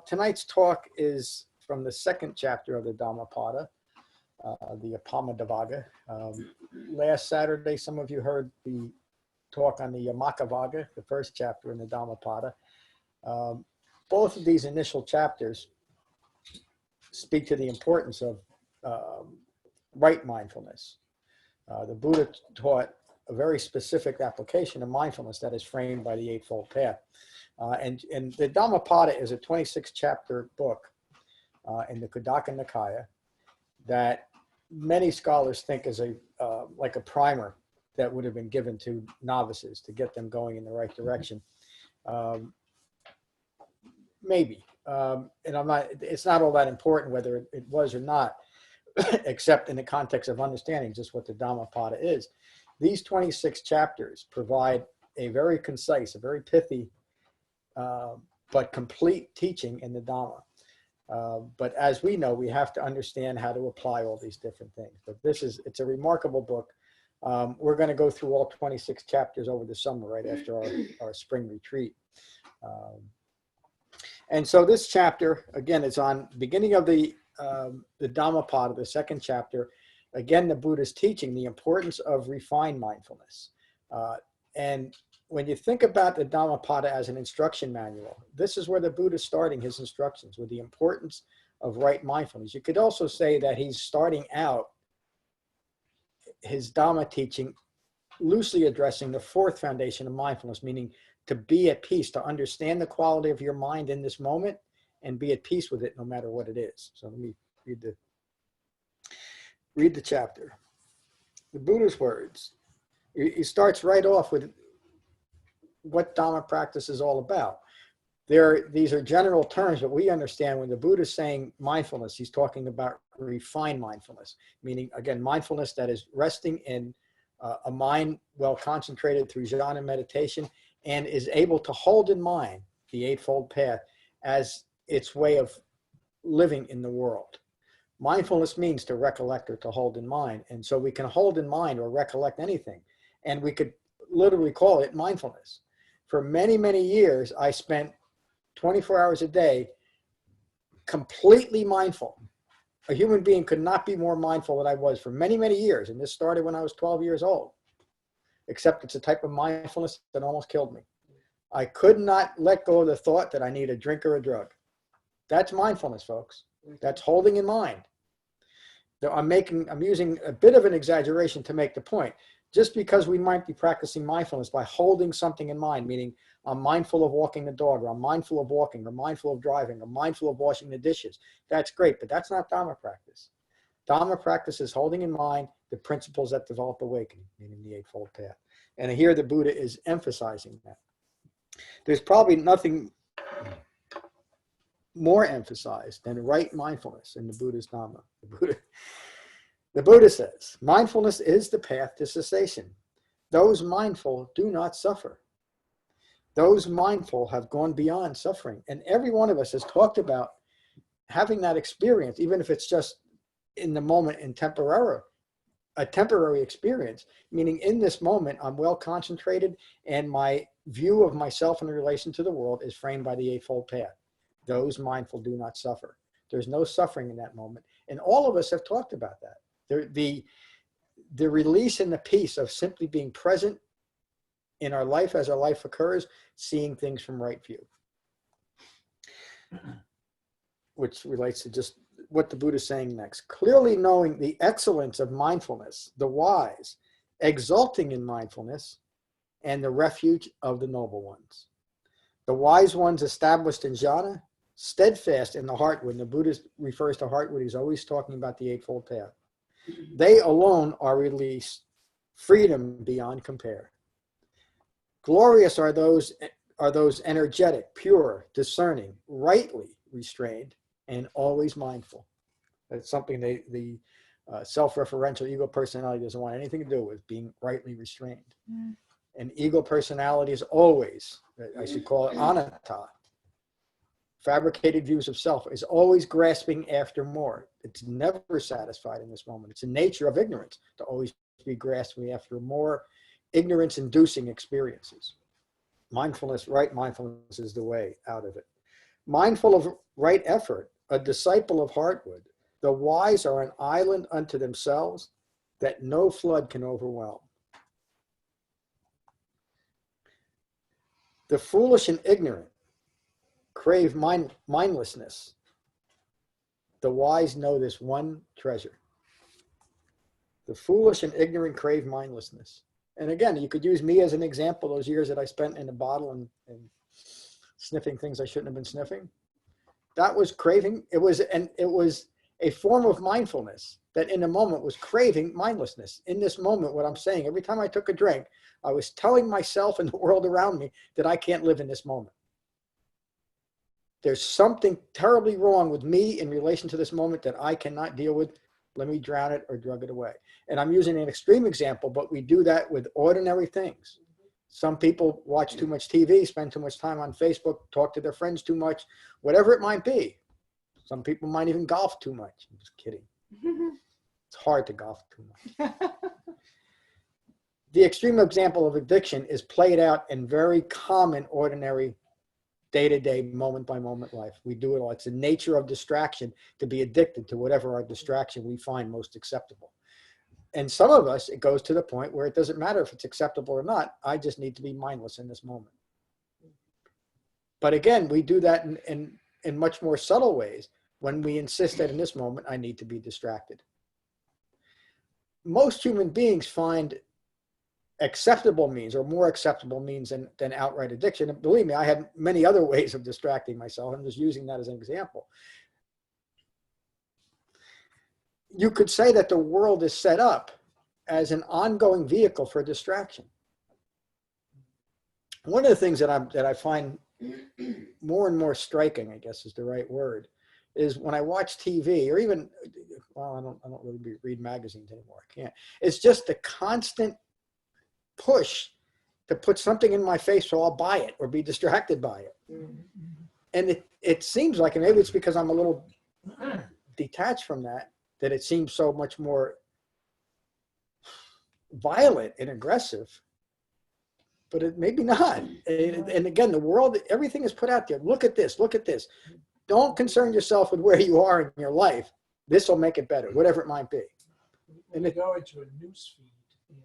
Tonight's talk is from the second chapter of the Dhammapada, the Appamadavagga. Last Saturday, some of you heard the talk on the Shamatha-Vipassana, the first chapter in the Dhammapada. Both of these initial chapters speak to the importance of right mindfulness. The Buddha taught a very specific application of mindfulness that is framed by the Eightfold Path. And the Dhammapada is a 26-chapter book in the Khuddaka Nikaya that many scholars think is like a primer that would have been given to novices to get them going in the right direction. Maybe. And it's not all that important whether it was or not, except in the context of understanding just what the Dhammapada is. These 26 chapters provide a very concise, a very pithy, but complete teaching in the Dhamma. But as we know, we have to understand how to apply all these different things. But it's a remarkable book. We're going to go through all 26 chapters over the summer, right after our spring retreat. And so this chapter, again, is on the beginning of the Dhammapada, the second chapter. Again, the Buddha's teaching the importance of refined mindfulness. And when you think about the Dhammapada as an instruction manual, this is where the Buddha is starting his instructions, with the importance of right mindfulness. You could also say that he's starting out his Dhamma teaching loosely addressing the fourth foundation of mindfulness, meaning to be at peace, to understand the quality of your mind in this moment and be at peace with it no matter what it is. So let me read the chapter. The Buddha's words. He starts right off with what Dhamma practice is all about. These are general terms, but we understand when the Buddha is saying mindfulness, he's talking about refined mindfulness, meaning, again, mindfulness that is resting in a mind well concentrated through Jhana meditation and is able to hold in mind the Eightfold Path as its way of living in the world. Mindfulness means to recollect or to hold in mind. And so we can hold in mind or recollect anything. And we could literally call it mindfulness. For many, many years, I spent 24 hours a day completely mindful. A human being could not be more mindful than I was for many, many years. And this started when I was 12 years old. Except it's a type of mindfulness that almost killed me. I could not let go of the thought that I need a drink or a drug. That's mindfulness, folks. That's holding in mind. I'm using a bit of an exaggeration to make the point. Just because we might be practicing mindfulness by holding something in mind, meaning I'm mindful of walking the dog, or I'm mindful of walking, or mindful of driving, or mindful of washing the dishes. That's great, but that's not Dhamma practice. Dhamma practice is holding in mind the principles that develop awakening, meaning the Eightfold Path. And here the Buddha is emphasizing that. There's probably nothing more emphasized than right mindfulness in the Buddha's Dhamma. The Buddha says, mindfulness is the path to cessation. Those mindful do not suffer. Those mindful have gone beyond suffering. And every one of us has talked about having that experience, even if it's just in the moment in a temporary experience, meaning in this moment, I'm well concentrated and my view of myself in relation to the world is framed by the Eightfold Path. Those mindful do not suffer. There's no suffering in that moment. And all of us have talked about that. The release and the peace of simply being present in our life as our life occurs, seeing things from right view. Which relates to just what the Buddha is saying next. Clearly knowing the excellence of mindfulness, the wise, exulting in mindfulness, and the refuge of the noble ones. The wise ones established in Jhana, steadfast in the heart. When the Buddha refers to heartwood, he's always talking about the Eightfold Path. They alone are released, freedom beyond compare. Glorious are those energetic, pure, discerning, rightly restrained, and always mindful. That's something the self-referential ego personality doesn't want anything to do with, being rightly restrained. And ego personality is always, I should call it anatta, fabricated views of self, is always grasping after more. It's never satisfied in this moment. It's the nature of ignorance to always be grasping after more ignorance-inducing experiences. Mindfulness, right mindfulness, is the way out of it. Mindful of right effort, a disciple of Heartwood, the wise are an island unto themselves that no flood can overwhelm. The foolish and ignorant crave mindlessness. The wise know this one treasure. The foolish and ignorant crave mindlessness. And again, you could use me as an example, those years that I spent in a bottle and sniffing things I shouldn't have been sniffing. That was craving. It was a form of mindfulness that in the moment was craving mindlessness. In this moment, what I'm saying, every time I took a drink, I was telling myself and the world around me that I can't live in this moment. There's something terribly wrong with me in relation to this moment that I cannot deal with. Let me drown it or drug it away. And I'm using an extreme example, but we do that with ordinary things. Some people watch too much TV, spend too much time on Facebook, talk to their friends too much, whatever it might be. Some people might even golf too much. I'm just kidding. It's hard to golf too much. The extreme example of addiction is played out in very common, ordinary, day-to-day, moment-by-moment life. We do it all. It's the nature of distraction to be addicted to whatever our distraction we find most acceptable. And some of us, it goes to the point where it doesn't matter if it's acceptable or not. I just need to be mindless in this moment. But again, we do that in much more subtle ways when we insist that in this moment, I need to be distracted. Most human beings find acceptable means or more acceptable means than outright addiction. And believe me, I had many other ways of distracting myself. I'm just using that as an example. You could say that the world is set up as an ongoing vehicle for distraction. One of the things that I find more and more striking, I guess is the right word, is when I watch TV or even, well, I don't really read magazines anymore. I can't. It's just the constant push to put something in my face so I'll buy it or be distracted by it. And it seems like, and maybe it's because I'm a little detached from that it seems so much more violent and aggressive, but it maybe not. And again, the world, everything is put out there. Look at this, look at this. Don't concern yourself with where you are in your life. This will make it better, whatever it might be. When you go into a news feed,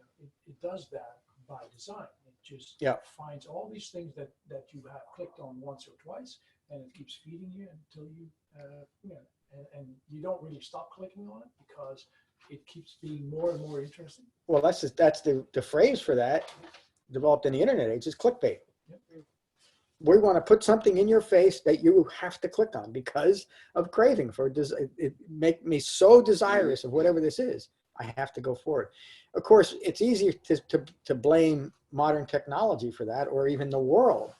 it does that by design. It just finds all these things that you have clicked on once or twice, and it keeps feeding you until you, and you don't really stop clicking on it because it keeps being more and more interesting. Well, that's the phrase for that developed in the internet age is clickbait. Yep. We want to put something in your face that you have to click on because of craving for it. Make me so desirous of whatever this is. I have to go for it. Of course, it's easy to blame modern technology for that or even the world,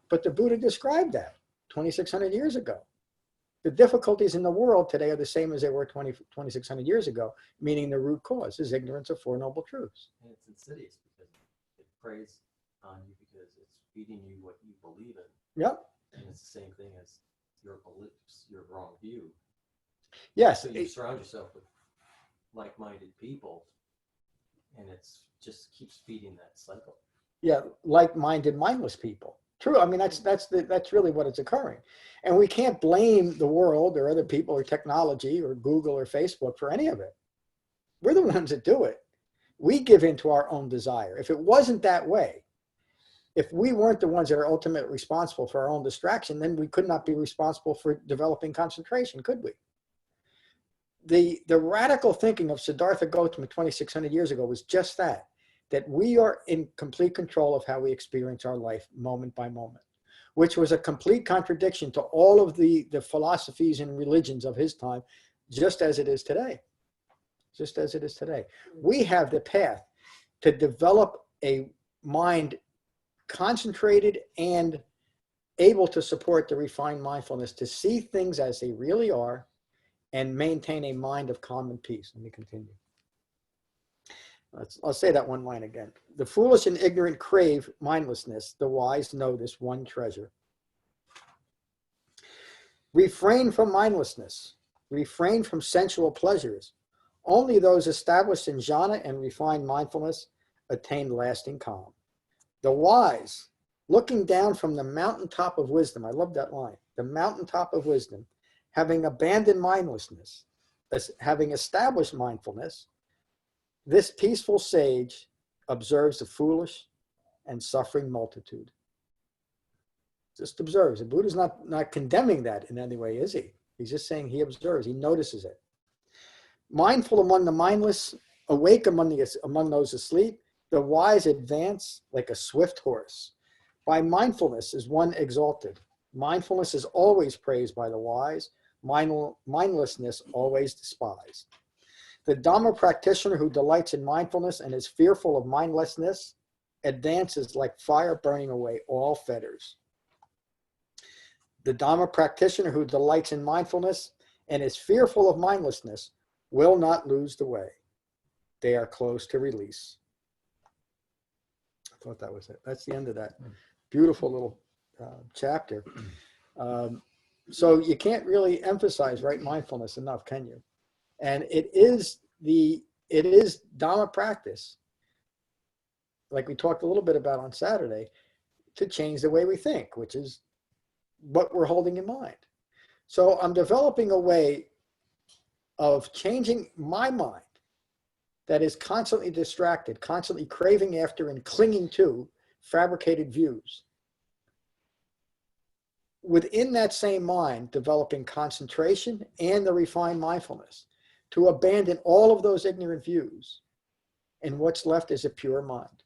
but the Buddha described that 2,600 years ago. The difficulties in the world today are the same as they were 2,600 years ago, meaning the root cause is ignorance of Four Noble Truths. And it's insidious because it preys on you because it's feeding you what you believe in. Yep. And it's the same thing as your beliefs, your wrong view. Yes. So you surround yourself with like-minded people, and it's just keeps feeding that cycle. Yeah, like-minded, mindless people. True. I mean, that's really what is occurring. And we can't blame the world or other people or technology or Google or Facebook for any of it. We're the ones that do it. We give in to our own desire. If it wasn't that way, if we weren't the ones that are ultimately responsible for our own distraction, then we could not be responsible for developing concentration, could we? The radical thinking of Siddhartha Gautama 2,600 years ago was just that we are in complete control of how we experience our life moment by moment, which was a complete contradiction to all of the philosophies and religions of his time, just as it is today. Just as it is today. We have the path to develop a mind concentrated and able to support the refined mindfulness, to see things as they really are and maintain a mind of calm and peace. Let me continue. I'll say that one line again. The foolish and ignorant crave mindlessness. The wise know this one treasure. Refrain from mindlessness. Refrain from sensual pleasures. Only those established in jhana and refined mindfulness attain lasting calm. The wise looking down from the mountaintop of wisdom. I love that line. The mountaintop of wisdom, having abandoned mindlessness, having established mindfulness, this peaceful sage observes the foolish and suffering multitude. Just observes. The Buddha's not condemning that in any way, is he? He's just saying he observes, he notices it. Mindful among the mindless, awake among those asleep, the wise advance like a swift horse. By mindfulness is one exalted. Mindfulness is always praised by the wise, mindlessness always despised. The Dhamma practitioner who delights in mindfulness and is fearful of mindlessness advances like fire burning away all fetters. The Dhamma practitioner who delights in mindfulness and is fearful of mindlessness will not lose the way. They are close to release. I thought that was it. That's the end of that beautiful little chapter. So you can't really emphasize right mindfulness enough, can you? And it is Dhamma practice, like we talked a little bit about on Saturday, to change the way we think, which is what we're holding in mind. So I'm developing a way of changing my mind that is constantly distracted, constantly craving after and clinging to fabricated views. Within that same mind, developing concentration and the refined mindfulness to abandon all of those ignorant views. And what's left is a pure mind.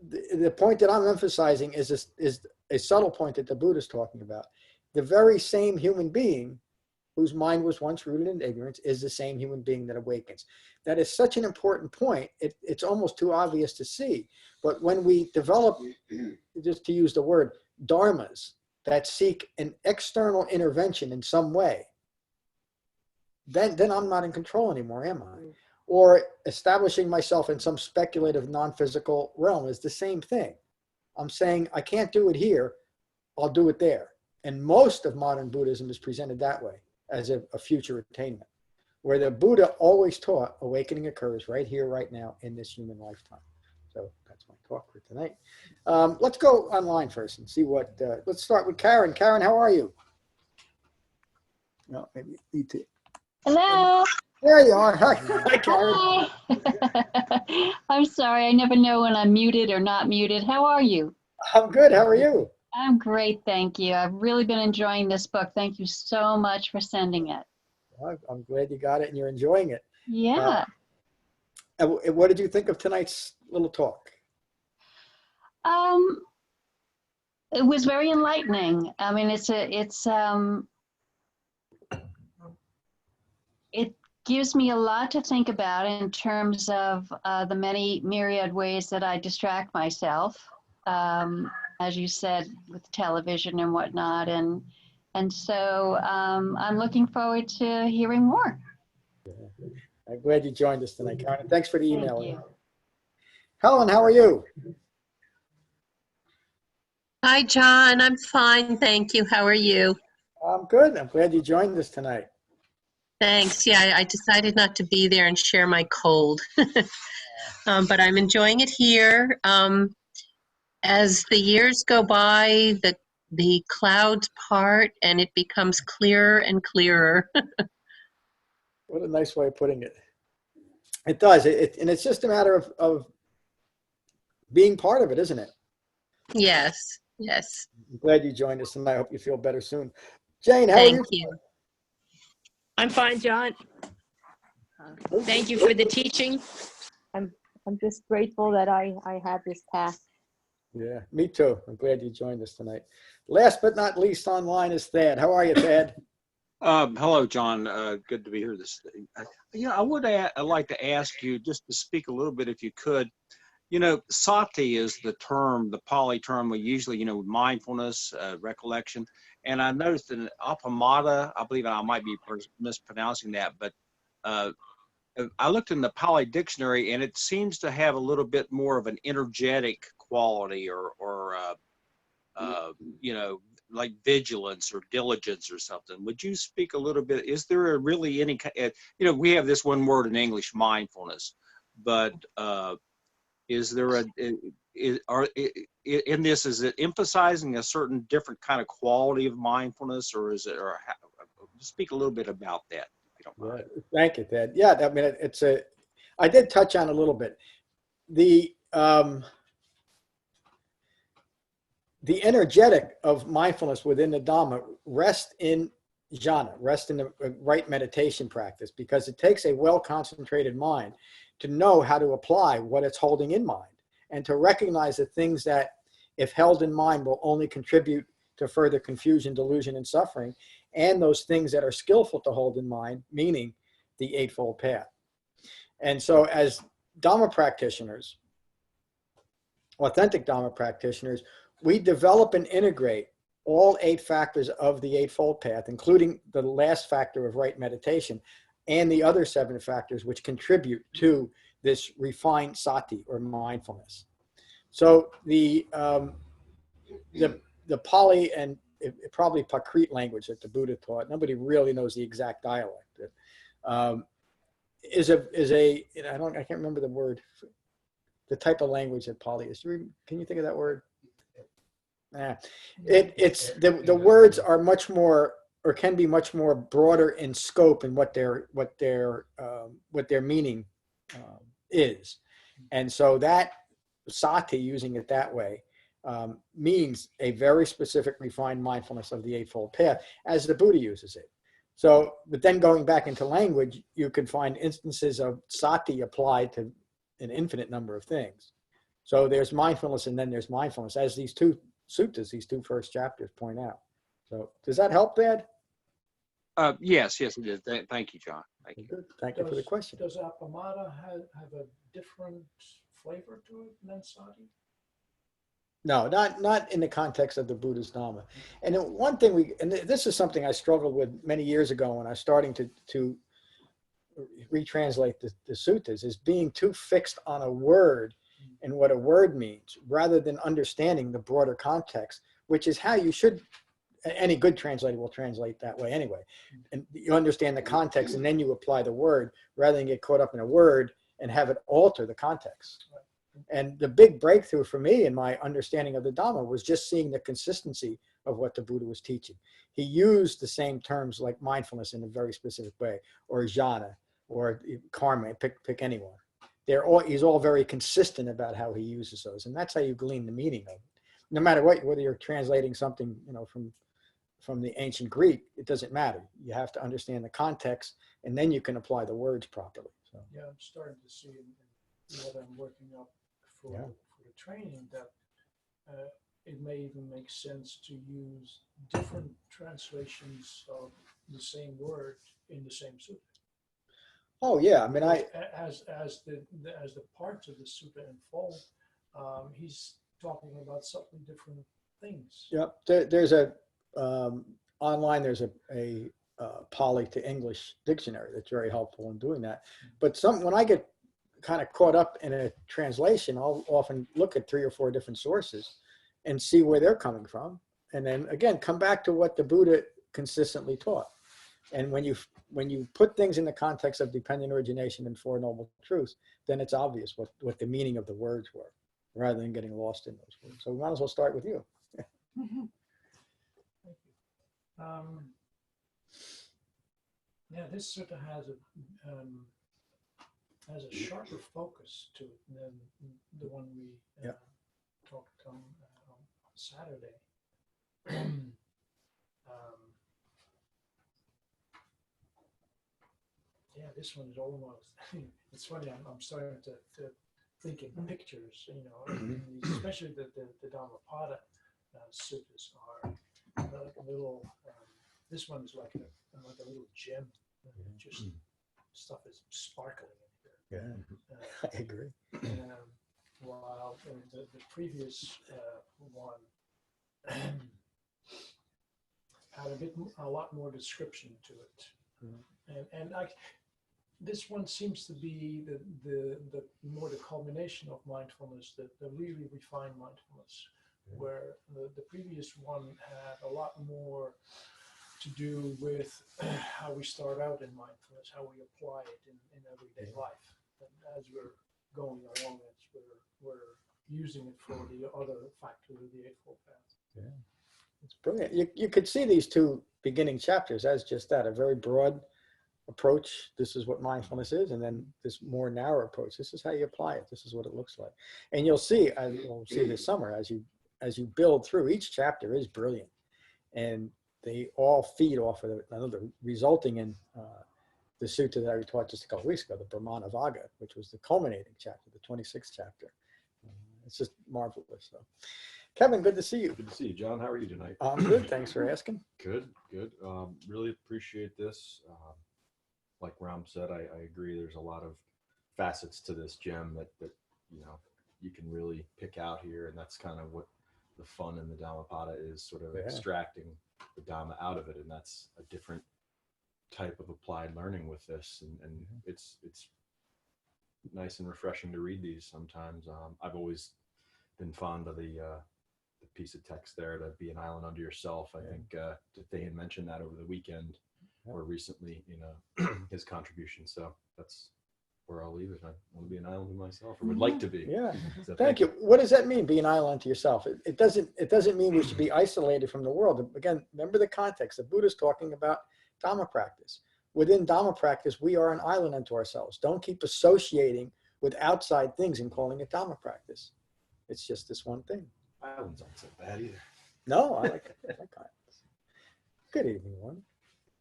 The point that I'm emphasizing is a subtle point that the Buddha is talking about. The very same human being whose mind was once rooted in ignorance is the same human being that awakens. That is such an important point. It's almost too obvious to see. But when we develop, just to use the word, dharmas that seek an external intervention in some way, then I'm not in control anymore, am I? Or establishing myself in some speculative non-physical realm is the same thing. I'm saying, I can't do it here, I'll do it there. And most of modern Buddhism is presented that way, as a future attainment, where the Buddha always taught awakening occurs right here, right now, in this human lifetime. So that's my talk for tonight. Let's go online first and see what, let's start with Karen. Karen, how are you? No, maybe you need to. Hello. There you are. Hi, Karen. Hi. I'm sorry. I never know when I'm muted or not muted. How are you? I'm good. How are you? I'm great. Thank you. I've really been enjoying this book. Thank you so much for sending it. Well, I'm glad you got it and you're enjoying it. Yeah. What did you think of tonight's little talk? It was very enlightening. I mean, it gives me a lot to think about in terms of the many myriad ways that I distract myself, as you said, with television and whatnot. And so I'm looking forward to hearing more. I'm glad you joined us tonight, Karen. Thanks for the email. Thank you. Helen, how are you? Hi, John. I'm fine, thank you. How are you? I'm good. I'm glad you joined us tonight. Thanks. Yeah, I decided not to be there and share my cold, but I'm enjoying it here. As the years go by, the clouds part and it becomes clearer and clearer. What a nice way of putting it. It does. And it's just a matter of being part of it, isn't it? Yes, yes. I'm glad you joined us, and I hope you feel better soon. Jane, how are you? Thank you. I'm fine, John. Thank you for the teaching. I'm just grateful that I have this path. Yeah, me too. I'm glad you joined us tonight. Last but not least online is Thad. How are you, Thad? Hello, John. Good to be here this day. I would like to ask you just to speak a little bit, if you could. You know, sati is the term, the Pali term we usually, mindfulness, recollection. And I noticed in Appamadavagga, I believe I might be mispronouncing that, but I looked in the Pali dictionary and it seems to have a little bit more of an energetic quality or like vigilance or diligence or something. Would you speak a little bit? Is there really any, we have this one word in English, mindfulness, but is there in this, is it emphasizing a certain different kind of quality of mindfulness, or is it, or speak a little bit about that, if you don't mind. Thank you, Ted. Yeah, I mean, I did touch on a little bit. The energetic of mindfulness within the Dhamma rests in Jhana, rests in the right meditation practice, because it takes a well-concentrated mind to know how to apply what it's holding in mind, and to recognize the things that, if held in mind, will only contribute to further confusion, delusion, and suffering, and those things that are skillful to hold in mind, meaning the Eightfold Path. And so as Dhamma practitioners, authentic Dhamma practitioners, we develop and integrate all 8 factors of the Eightfold Path, including the last factor of right meditation, and the other 7 factors which contribute to this refined sati, or mindfulness. So the Pali and probably Prakrit language that the Buddha taught, nobody really knows the exact dialect. Is a I can't remember the word, the type of language that Pali is. Can you think of that word? It's the words are much more, or can be much more broader in scope in what their meaning is, and so that sati, using it that way, means a very specific, refined mindfulness of the Eightfold Path, as the Buddha uses it. So, but then going back into language, you can find instances of sati applied to an infinite number of things. So there's mindfulness, and then there's mindfulness, as these 2 suttas, these 2 first chapters point out. So does that help, Dad? Yes, it did. Thank you, John. Thank you. Good. Thank you for the question. Does Appamada have a different flavor to it than sati? No, not in the context of the Buddha's Dhamma. And one thing and this is something I struggled with many years ago when I was starting to retranslate the suttas, is being too fixed on a word and what a word means, rather than understanding the broader context, which is how you should, any good translator will translate that way anyway. And you understand the context, and then you apply the word, rather than get caught up in a word and have it alter the context. And the big breakthrough for me in my understanding of the Dhamma was just seeing the consistency of what the Buddha was teaching. He used the same terms like mindfulness in a very specific way, or jhana, or karma, pick anyone. He's all very consistent about how he uses those, and that's how you glean the meaning of it. No matter whether you're translating something, from the ancient Greek, it doesn't matter. You have to understand the context, and then you can apply the words properly. So. Yeah, I'm starting to see in what I'm working up for the training that it may even make sense to use different translations of the same word in the same sutta. Oh yeah, I mean, as the parts of the sutta unfold, he's talking about something different things. Yep. There's a online. There's a Pali to English dictionary that's very helpful in doing that. But when I get kind of caught up in a translation, I'll often look at 3 or 4 different sources and see where they're coming from, and then again come back to what the Buddha consistently taught. And when you put things in the context of dependent origination and 4 noble truths, then it's obvious what the meaning of the words were, rather than getting lost in those words. So we might as well start with you. Thank you. Yeah, this sutta has a sharper focus to it than the one we talked on Saturday. Yeah, this one is almost, it's funny, I'm starting to think in pictures, especially the Dhammapada suttas are like a little, this one is like a little gem, just stuff is sparkling in here. Yeah, I agree. While the previous one had a lot more description to it, and this one seems to be the more the culmination of mindfulness, the really refined mindfulness, where the previous one had a lot more to do with how we start out in mindfulness, how we apply it in everyday life. And as we're going along, as we're using it for the other factors of the Eightfold Path. Yeah, it's brilliant. You could see these two beginning chapters as just that, a very broad approach. This is what mindfulness is, and then this more narrow approach. This is how you apply it. This is what it looks like. And you'll see, we'll see this summer as you build through. Each chapter is brilliant, and they all feed off of another, resulting in the sutta that we taught just a couple of weeks ago, the Appamadavagga, which was the culminating chapter, the 26th chapter. It's just marvelous. So, Kevin, good to see you. Good to see you, John. How are you tonight? I'm good. Thanks for asking. Good. Really appreciate this. Like Ram said, I agree. There's a lot of facets to this gem that you can really pick out here, and that's kind of what the fun in the Dhammapada is, sort of extracting the Dhamma out of it, and that's a different type of applied learning with this, and it's nice and refreshing to read these sometimes. I've always been fond of the piece of text there, to be an island unto yourself. I think they had mentioned that over the weekend or recently in his contribution. So that's where I'll leave it. I want to be an island to myself, or would like to be. Yeah. So Thank you. What does that mean, be an island to yourself? It doesn't mean we should be isolated from the world. Again, remember the context. The Buddha's talking about Dhamma practice. Within Dhamma practice, we are an island unto ourselves. Don't keep associating with outside things and calling it Dhamma practice. It's just this one thing. Islands aren't so bad either. No, I like it. I like islands. Good evening, one.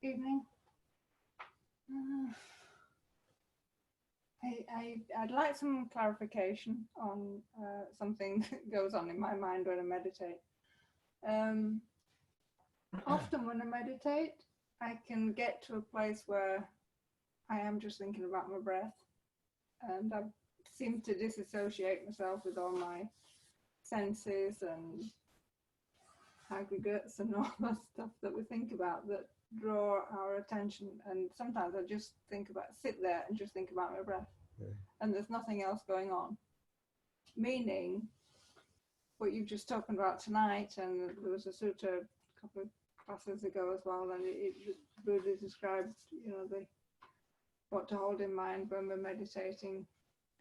Evening. I'd like some clarification on something that goes on in my mind when I meditate. Often when I meditate, I can get to a place where I am just thinking about my breath, and I seem to disassociate myself with all my senses and aggregates and all that stuff that we think about that draw our attention. And sometimes I just sit there and just think about my breath, and there's nothing else going on. Meaning what you've just talking about tonight, and there was a sutta a couple of classes ago as well, and Buddha described, what to hold in mind when we're meditating,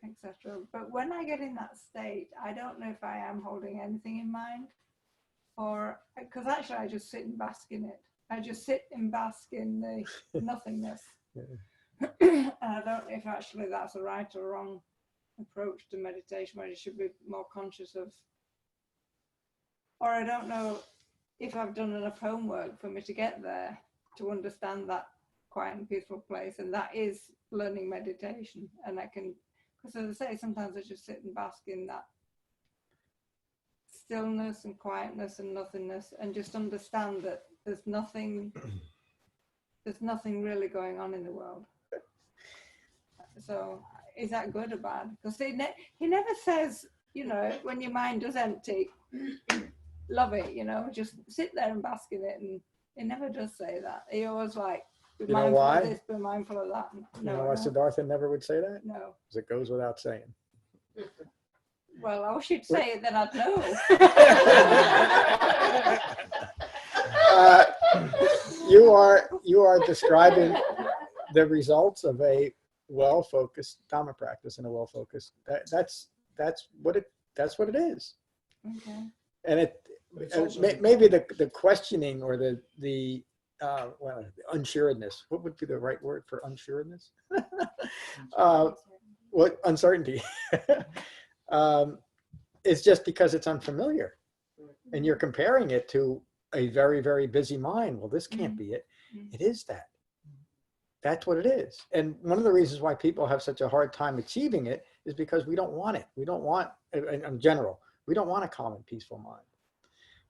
etc. But when I get in that state, I don't know if I am holding anything in mind, or because actually I just sit and bask in it. I just sit and bask in the nothingness. And I don't know if actually that's a right or wrong approach to meditation, where you should be more conscious of, or I don't know if I've done enough homework for me to get there to understand that quiet and peaceful place, and that is learning meditation. And I can, because as I say, sometimes I just sit and bask in that stillness and quietness and nothingness, and just understand that there's nothing really going on in the world. So is that good or bad? Because he never says, when your mind does empty, love it, just sit there and bask in it. And he never does say that. He always be mindful of this, be mindful of that. No, you know why Siddhartha never would say that? No. Because it goes without saying. Well, I wish you'd say it, then I'd know. You are describing the results of a well-focused Dhamma practice, and a well-focused. That's what it is. Okay. And maybe the questioning or the unsureness. What would be the right word for unsureness? What uncertainty? It's just because it's unfamiliar, and you're comparing it to a very, very busy mind. Well, this can't be it. It is that. That's what it is. And one of the reasons why people have such a hard time achieving it is because we don't want it. We don't want, in general, we don't want a calm and peaceful mind.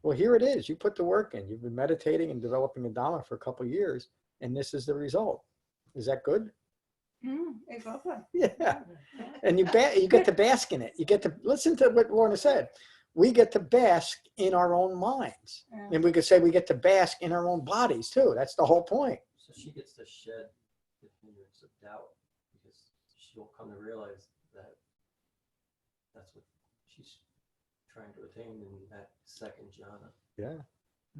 Well, here it is. You put the work in. You've been meditating and developing the Dhamma for a couple of years, and this is the result. Is that good? It's lovely. Yeah. And you get to bask in it. You get to listen to what Lorna said. We get to bask in our own minds. Yeah. And we could say we get to bask in our own bodies too. That's the whole point. So she gets to shed the hindrance of doubt, because she'll come to realize that that's what she's trying to attain in that second jhana. Yeah.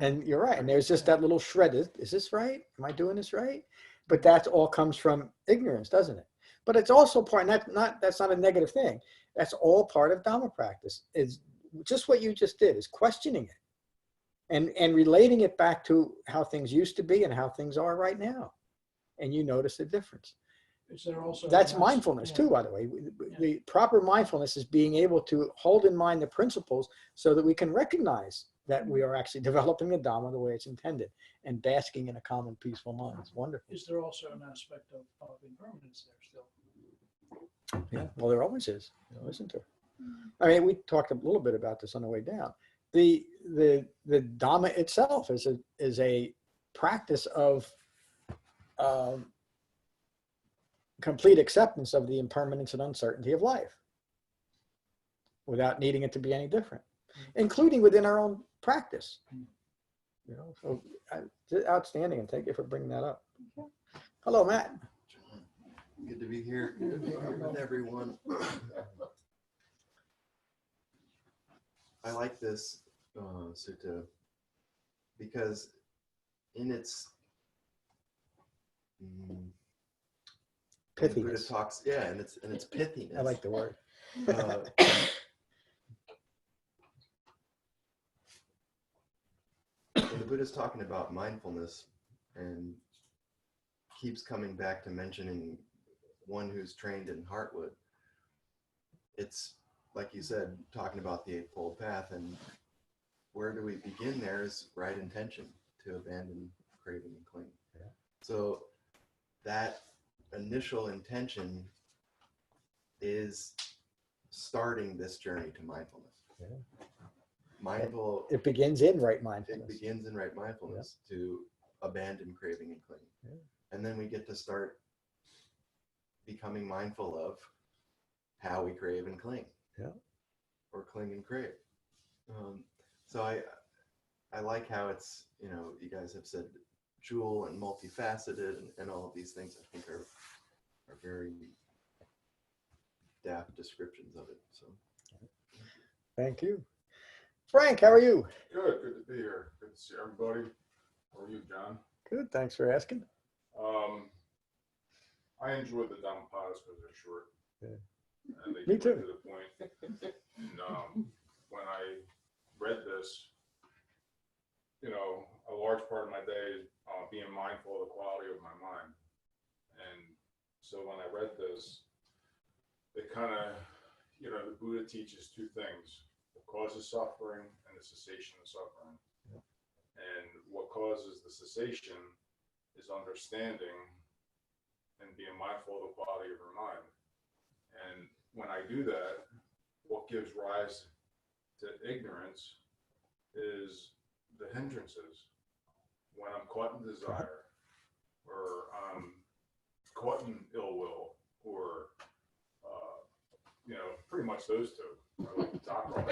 And you're right. And there's just that little shred. Is this right? Am I doing this right? But that all comes from ignorance, doesn't it? But it's also part, that's not a negative thing. That's all part of Dhamma practice. Is just what you just did, is questioning it and relating it back to how things used to be and how things are right now. And you notice the difference. Is there also That's an mindfulness yeah. too, by the way. The proper mindfulness is being able to hold in mind the principles so that we can recognize that we are actually developing the Dhamma the way it's intended and basking in a calm and peaceful mind. It's wonderful. Is there also an aspect of impermanence there still? Yeah, well, there always is, isn't there? I mean, we talked a little bit about this on the way down. The Dhamma itself is a practice of complete acceptance of the impermanence and uncertainty of life without needing it to be any different, including within our own practice. So outstanding, and thank you for bringing that up. Hello, Matt. Good to be here. Good to be here with everyone. I like this sutta because in its pithiness. The Buddha talks, and its pithiness. I like the word. When the Buddha's talking about mindfulness and keeps coming back to mentioning one who's trained in Heartwood, it's like you said, talking about the Eightfold Path, and where do we begin there is right intention, to abandon craving and clinging. Yeah. So that initial intention is starting this journey to mindfulness. Yeah. Mindful. It begins in right mindfulness. It begins in right mindfulness, yeah, to abandon craving and clinging. Yeah. And then we get to start becoming mindful of how we crave and cling. Yeah. Or cling and crave. So I like how it's, you guys have said jewel and multifaceted and all of these things, I think are very daft descriptions of it. So thank you. Frank, how are you? Good to be here. Good to see everybody. How are you, John? Good, thanks for asking. I enjoy the Dhammapadas because they're short. Yeah. And they Me get too. right to the point. And when I read this, a large part of my day is being mindful of the quality of my mind. And so when I read this, it kind of, the Buddha teaches two things: what causes suffering and the cessation of suffering. Yeah. And what causes the cessation is understanding and being mindful of the quality of your mind. And when I do that, what gives rise to ignorance is the hindrances. When I'm caught in desire, or I'm caught in ill will, or pretty much those two. I like to talk about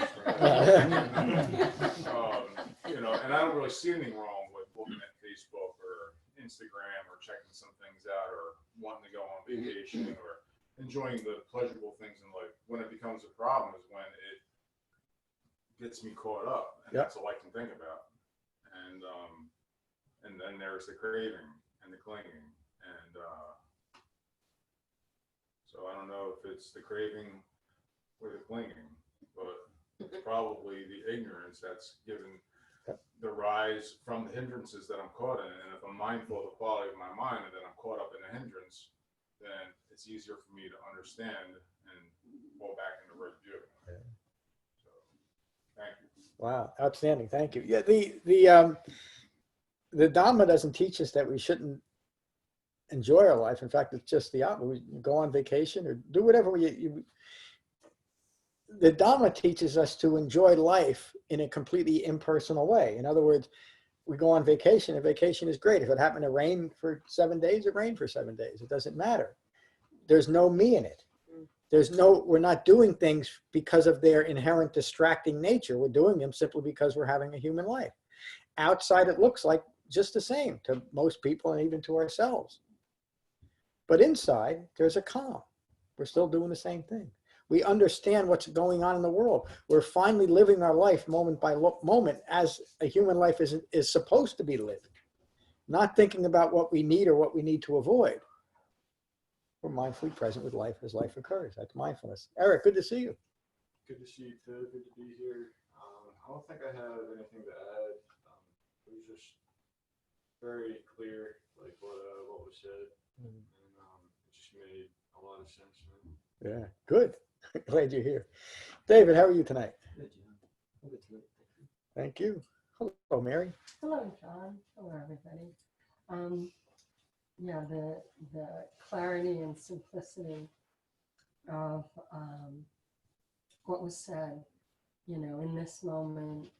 and I don't really see anything wrong with looking at Facebook or Instagram or checking some things out or wanting to go on vacation or enjoying the pleasurable things in life. When it becomes a problem is when it gets me caught up, and that's all I can think about. And then there's the craving and the clinging, and so I don't know if it's the craving or the clinging, but it's probably the ignorance that's given the rise from the hindrances that I'm caught in. And if I'm mindful of the quality of my mind and then I'm caught up in a hindrance, then it's easier for me to understand and fall back into right view. Okay. So, thank you. Wow, outstanding. Thank you. Yeah, the Dhamma doesn't teach us that we shouldn't enjoy our life. In fact, it's just the opposite. We go on vacation or do whatever the Dhamma teaches us to enjoy life in a completely impersonal way. In other words, we go on vacation, and vacation is great. If it happened to rain for 7 days, it rained for 7 days. It doesn't matter. There's no me in it. We're not doing things because of their inherent distracting nature. We're doing them simply because we're having a human life. Outside, it looks like just the same to most people and even to ourselves. But inside, there's a calm. We're still doing the same thing. We understand what's going on in the world. We're finally living our life moment by moment as a human life is supposed to be lived. Not thinking about what we need or what we need to avoid. We're mindfully present with life as life occurs. That's mindfulness. Eric, good to see you. Good to see you too. Good to be here. I don't think I have anything to add. It was just very clear, like what was said, and it just made a lot of sense. Yeah, good. Glad you're here. David, how are you tonight? Good, John. I'm good tonight. Thank you. Hello, Mary. Hello, John. Hello, everybody. Yeah, the clarity and simplicity of what was said, you know, in this moment,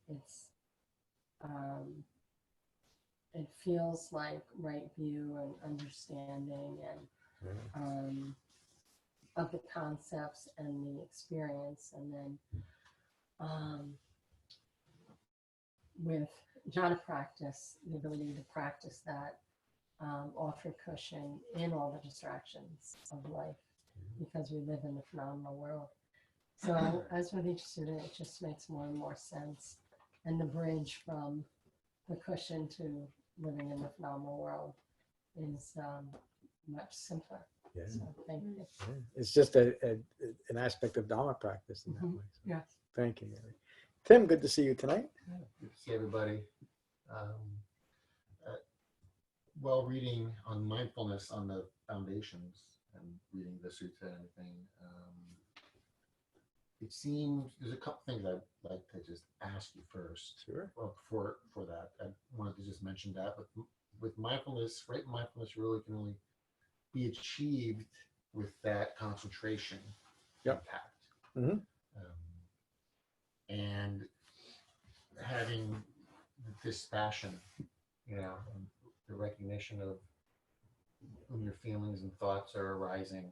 it feels like right view and understanding and of the concepts and the experience, and then with Jhana practice, the ability to practice that offer cushion in all the distractions of life, because we live in the phenomenal world. So as with each student, it just makes more and more sense. And the bridge from the cushion to living in the phenomenal world is much simpler. Yeah. So thank you. Yeah. It's just an aspect of Dhamma practice in that way. So Yes. thank you, Mary. Tim, good to see you tonight. Good to see everybody. While reading on mindfulness on the foundations and reading the sutta and everything, it seems there's a couple things I'd like to just ask you first. Sure. Well, for that, I wanted to just mention that with mindfulness, right mindfulness really can only be achieved with that concentration impact. Mm-hmm. And having this passion, you know, and the recognition of when your feelings and thoughts are arising,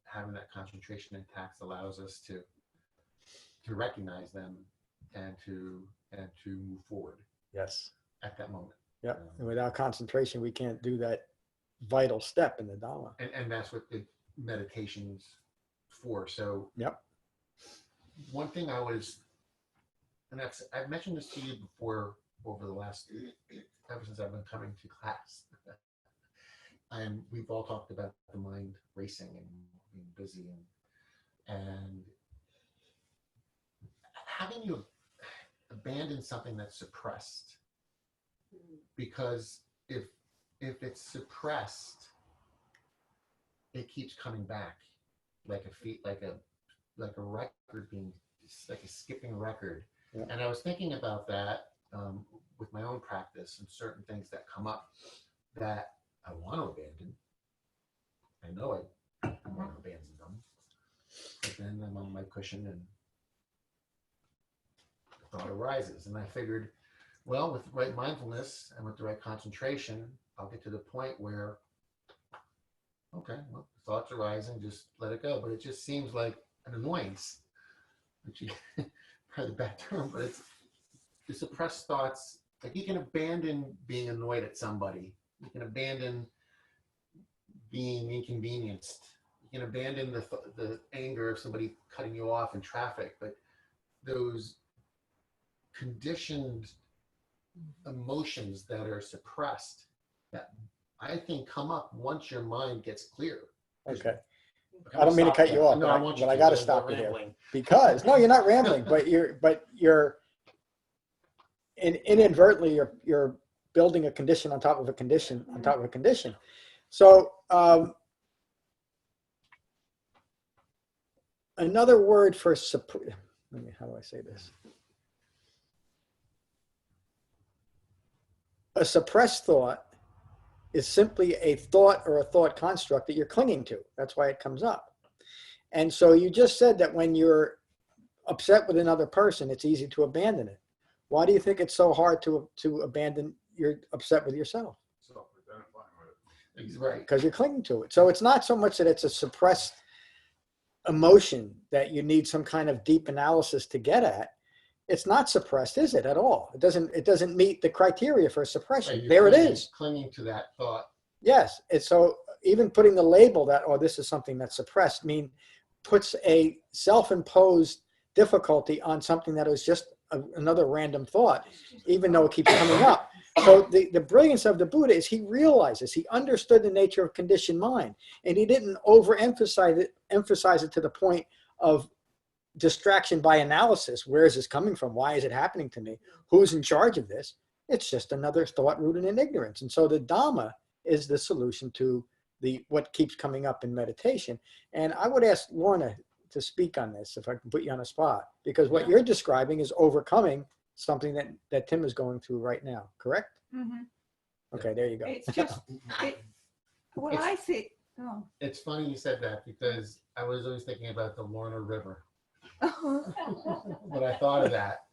having that concentration intact allows us to recognize them and to move forward. Yes. At that moment. Yep. And without concentration, we can't do that vital step in the Dhamma. And that's what the meditation's for. So yep. One thing I've mentioned this to you before over the last, ever since I've been coming to class. And we've all talked about the mind racing and being busy and having you abandon something that's suppressed. Because if it's suppressed, it keeps coming back like a record being, like a skipping record. Yeah. And I was thinking about that with my own practice and certain things that come up that I want to abandon. I know I want to abandon them, but then I'm on my cushion and the thought arises, and I figured, well, with the right mindfulness and with the right concentration, I'll get to the point where, okay, well, thoughts arising, just let it go. But it just seems like an annoyance, which is probably the bad term, but it's the suppressed thoughts. Like, you can abandon being annoyed at somebody. You can abandon being inconvenienced. You can abandon the anger of somebody cutting you off in traffic. But those conditioned emotions that are suppressed, that I think come up once your mind gets clear. Okay. I don't mean to cut you off, no, but I got to stop you there, because no, you're not rambling, but you're inadvertently you're building a condition on top of a condition on top of a condition. So another word for how do I say this? A suppressed thought is simply a thought or a thought construct that you're clinging to. That's why it comes up. And so you just said that when you're upset with another person, it's easy to abandon it. Why do you think it's so hard to abandon you're upset with yourself? Right. Because you're clinging to it. So it's not so much that it's a suppressed emotion that you need some kind of deep analysis to get at. It's not suppressed, is it, at all? It doesn't meet the criteria for suppression. Right, there it is. Clinging to that thought. Yes. And so even putting the label that, oh, this is something that's suppressed, puts a self-imposed difficulty on something that was just another random thought, even though it keeps coming up. So the brilliance of the Buddha is he realizes, he understood the nature of conditioned mind, and he didn't emphasize it to the point of distraction by analysis. Where is this coming from? Why is it happening to me? Who's in charge of this? It's just another thought rooted in ignorance. And so the Dhamma is the solution to what keeps coming up in meditation. And I would ask Lorna to speak on this, if I can put you on a spot, because what you're describing is overcoming something that Tim is going through right now, correct? Mm-hmm. Okay, there you go. It's just, I see. Oh. It's funny you said that, because I was always thinking about the Lorna River. When I thought of that.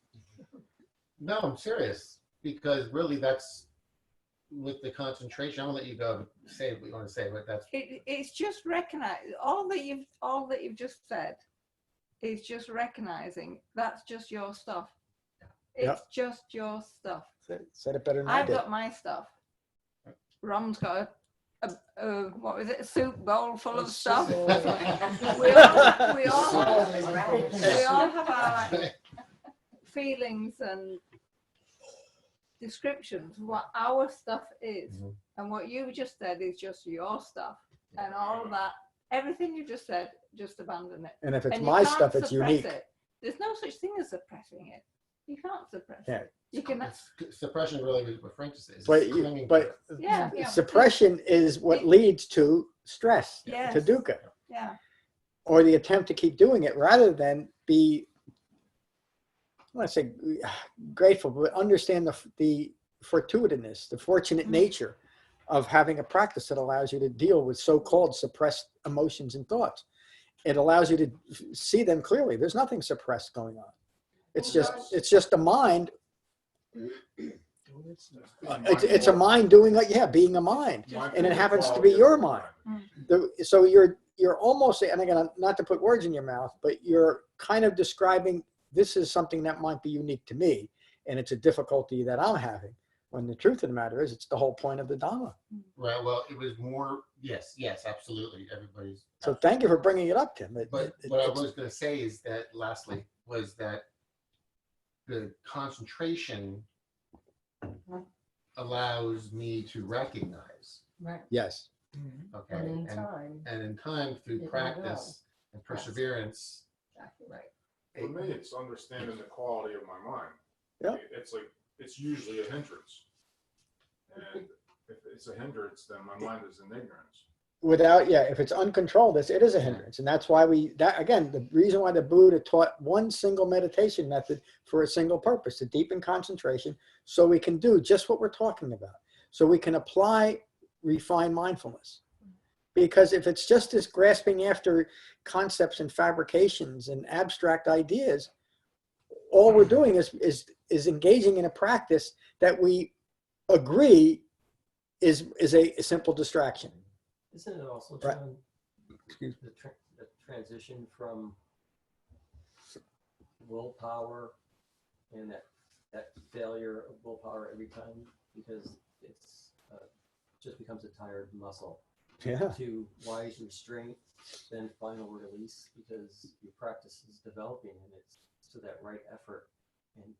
No, I'm serious, because really that's with the concentration. I'm gonna let you go say what you want to say, but that's it's just recognize all that you've just said is just recognizing that's just your stuff. It's just your stuff. Said it better than I did. I've got my stuff. Rom's got what was it? A soup bowl full of stuff. we all have our feelings and descriptions of what our stuff is, and what you just said is just your stuff, and all of that, everything you just said, just abandon it. And if it's my stuff, it's unique. There's no such thing as suppressing it. You can't suppress it. You can. Suppression really is what Frank says. But suppression is what leads to stress, to dukkha. Yeah. Or the attempt to keep doing it rather than be, I want to say grateful, but understand the fortuitousness, the fortunate nature of having a practice that allows you to deal with so-called suppressed emotions and thoughts. It allows you to see them clearly. There's nothing suppressed going on. It's just a mind. It's a mind doing being a mind, and it happens to be your mind. So you're almost, and again, not to put words in your mouth, but you're kind of describing this is something that might be unique to me, and it's a difficulty that I'm having. When the truth of the matter is, it's the whole point of the Dhamma. Right. Well, it was more. Yes. Absolutely. Everybody's. So thank you for bringing it up, Tim. But what I was going to say is that, lastly, was that the concentration allows me to recognize. Right. Yes. Okay. And in time, through practice and perseverance. Exactly right. For me, it's understanding the quality of my mind. Yeah. It's usually a hindrance. And if it's a hindrance, then my mind is in ignorance. If it's uncontrolled, it is a hindrance. And that's why again, the reason why the Buddha taught one single meditation method for a single purpose, to deepen concentration, so we can do just what we're talking about. So we can apply refined mindfulness. Because if it's just this grasping after concepts and fabrications and abstract ideas, all we're doing is engaging in a practice that we agree is a simple distraction. Isn't it also Right. the transition from willpower and that failure of willpower every time, because it's just becomes a tired muscle, to wise restraint, then final release, because your practice is developing and it's to that right effort. And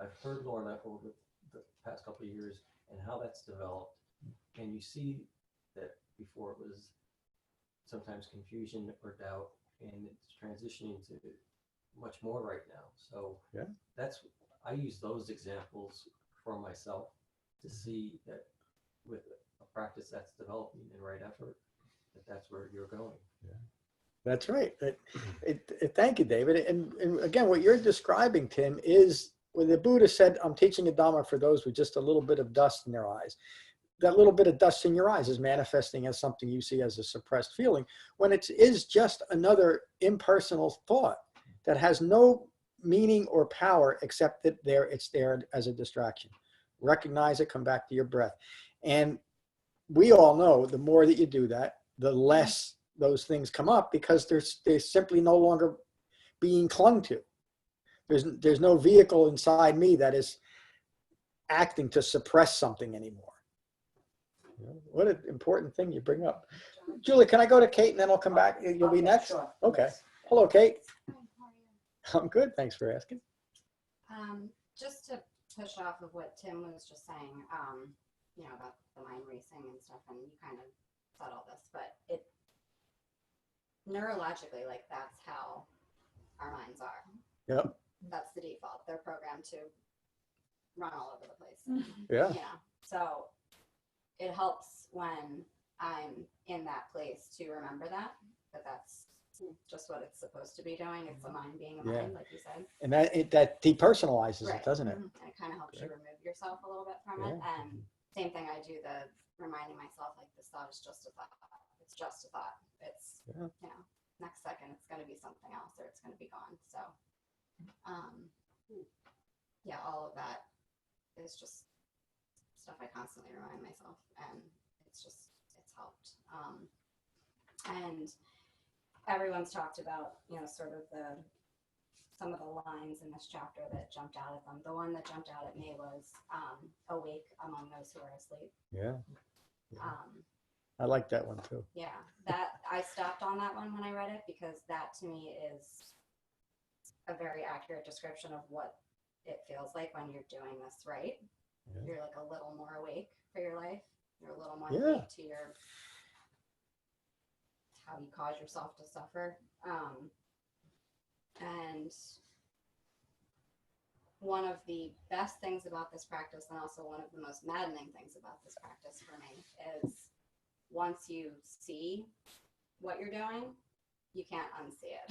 I've heard Lorna over the past couple of years and how that's developed, and you see that before it was sometimes confusion or doubt, and it's transitioning to much more right now. So I use those examples for myself to see that with a practice that's developing in right effort, that's where you're going. That's right. Thank you, David. And again, what you're describing, Tim, is when the Buddha said, I'm teaching a Dhamma for those with just a little bit of dust in their eyes. That little bit of dust in your eyes is manifesting as something you see as a suppressed feeling, when it is just another impersonal thought that has no meaning or power except that it's there as a distraction. Recognize it, come back to your breath. And we all know the more that you do that, the less those things come up, because they're simply no longer being clung to. There's no vehicle inside me that is acting to suppress something anymore. What an important thing you bring up. Julie, can I go to Kate and then I'll come back? You'll be next? Sure. Okay. Hello, Kate. I'm good. Thanks for asking. Just to touch off of what Tim was just saying, you know, about the mind racing and stuff, and you kind of said all this, but it neurologically, like that's how our minds are. Yep. That's the default. They're programmed to run all over the place. Yeah. You know, so it helps when I'm in that place to remember that that's just what it's supposed to be doing. It's the mind being a mind, like you said. And that depersonalizes Right. it, doesn't it? And it kind of helps you remove yourself a little bit from it. And same thing, I do the reminding myself, like, this thought is just a thought. It's just a thought. It's, you know, next second it's going to be something else or it's going to be gone. So, yeah, all of that is just stuff I constantly remind myself, and it's helped. And everyone's talked about, you know, sort of some of the lines in this chapter that jumped out at them. The one that jumped out at me was awake among those who are asleep. Yeah. I like that one too. Yeah, that I stopped on that one when I read it, because that to me is a very accurate description of what it feels like when you're doing this right. You're like a little more awake for your life. You're a little more awake to how you cause yourself to suffer. And one of the best things about this practice, and also one of the most maddening things about this practice for me, is once you see what you're doing, you can't unsee it.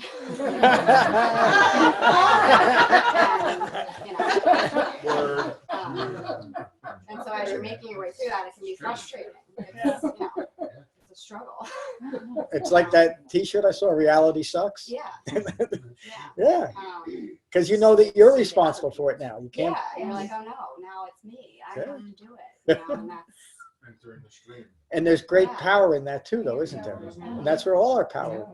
And so as you're making your way through that, it can be frustrating. It's, you know, it's a struggle. It's like that T-shirt I saw, reality sucks. Yeah. Yeah. Because you know that you're responsible for it now. You can't. Yeah, you're like, oh no, now it's me. I have to do it. You know, and that's, Enter in the stream. And there's great power in that too, though, isn't there? And that's where all our power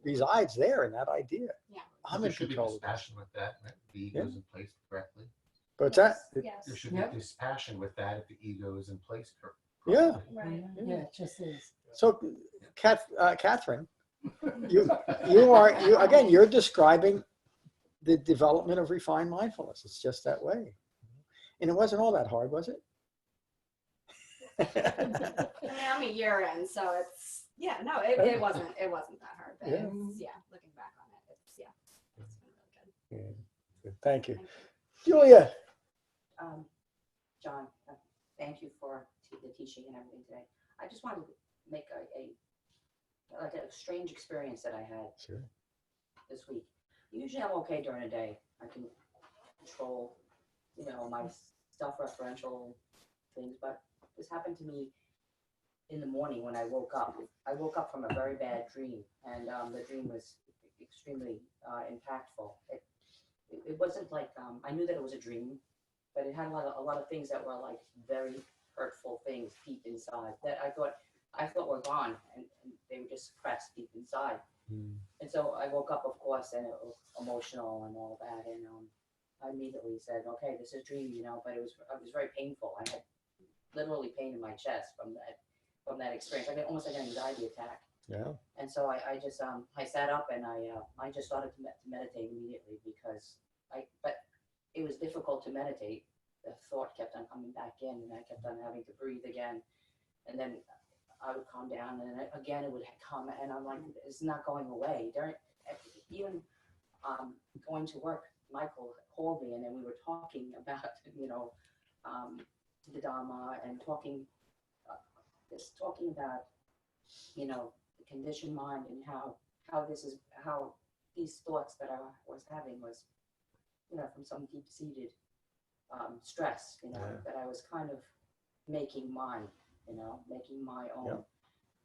resides, there in that idea. Yeah. I'm There in should be control of this. dispassion with that, right? The ego is in place correctly. But that, There should be dispassion with that if the ego is in place correctly. yeah. Yeah, it just is. So, Catherine, you're describing the development of refined mindfulness. It's just that way. And it wasn't all that hard, was it? I mean, I'm a year in, so it's, it wasn't that hard, but it's, looking back on it, it's been really good. Yeah. Thank you. Julia. John, thank you for the teaching and everything today. I just wanted to make a strange experience that I had this week. Usually I'm okay during the day. I can control, you know, my self-referential things, but this happened to me in the morning when I woke up. I woke up from a very bad dream, and the dream was extremely impactful. It wasn't like, I knew that it was a dream, but it had a lot of things that were like very hurtful things deep inside that I thought were gone, and they were just suppressed deep inside. And so I woke up, of course, and it was emotional and all that, and I immediately said, okay, this is a dream, you know, but it was very painful. I had literally pain in my chest from that experience. I got almost like an anxiety attack. Yeah. And so I just I sat up and I just started to meditate immediately, because but it was difficult to meditate. The thought kept on coming back in, and I kept on having to breathe again, and then I would calm down, and again it would come, and I'm like, it's not going away. Even going to work, Michael called me, and then we were talking about, you know, the Dhamma, and talking about, you know, the conditioned mind, and how these thoughts that I was having was, you know, from some deep-seated stress, you know, that I was kind of making mine, you know, making my own.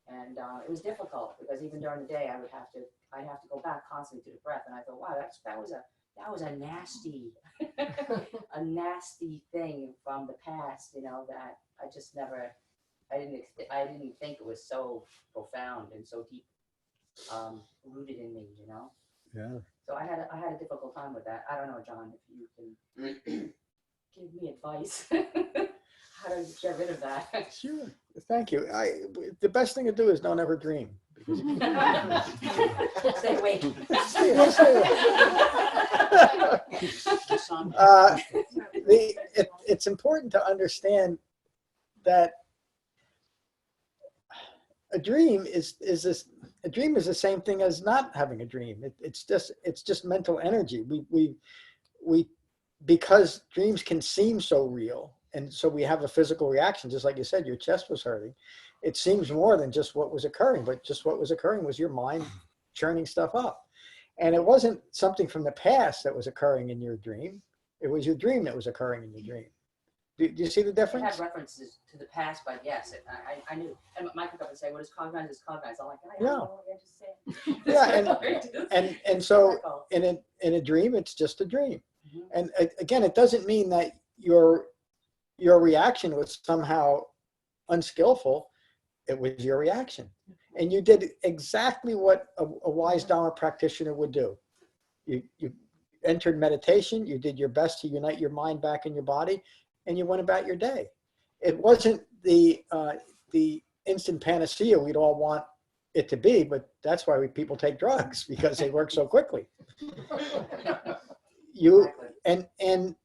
And it was difficult, because even during the day I'd have to go back constantly to the breath, and I thought, wow, that was a nasty a nasty thing from the past, you know, that I just never, I didn't think it was so profound and so deep rooted in me, you know. Yeah. So I had a difficult time with that. I don't know, John, if you can give me advice how to get rid of that. Sure. Thank you. The best thing to do is don't ever dream. Stay awake. it's important to understand that a dream is the same thing as not having a dream. It's just mental energy. We because dreams can seem so real, and so we have a physical reaction, just like you said, your chest was hurting. It seems more than just what was occurring, but just what was occurring was your mind churning stuff up. And it wasn't something from the past that was occurring in your dream. It was your dream that was occurring in your dream. Do you see the It difference? had references to the past, but yes, I knew. And Mike would come and say, "What is cognizance? Is cognizance?" I'm like, I Yeah. don't know what I just said. Yeah, and so in a dream, it's just a dream. And again, it doesn't mean that your reaction was somehow unskillful. It was your reaction. And you did exactly what a wise Dhamma practitioner would do. You entered meditation, you did your best to unite your mind back in your body, and you went about your day. It wasn't the instant panacea we'd all want it to be, but that's why people take drugs, because they work so quickly. And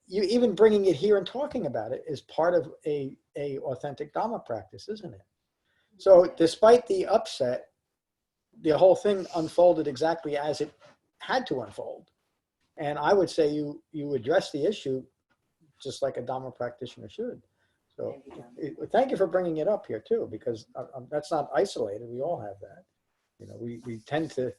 you even bringing it here and talking about it is part of a authentic Dhamma practice, isn't it? So despite the upset, the whole thing unfolded exactly as it had to unfold. And I would say you address the issue just like a Dhamma practitioner should. So thank you for bringing it up here too, because that's not isolated. We all have that. You know, we tend to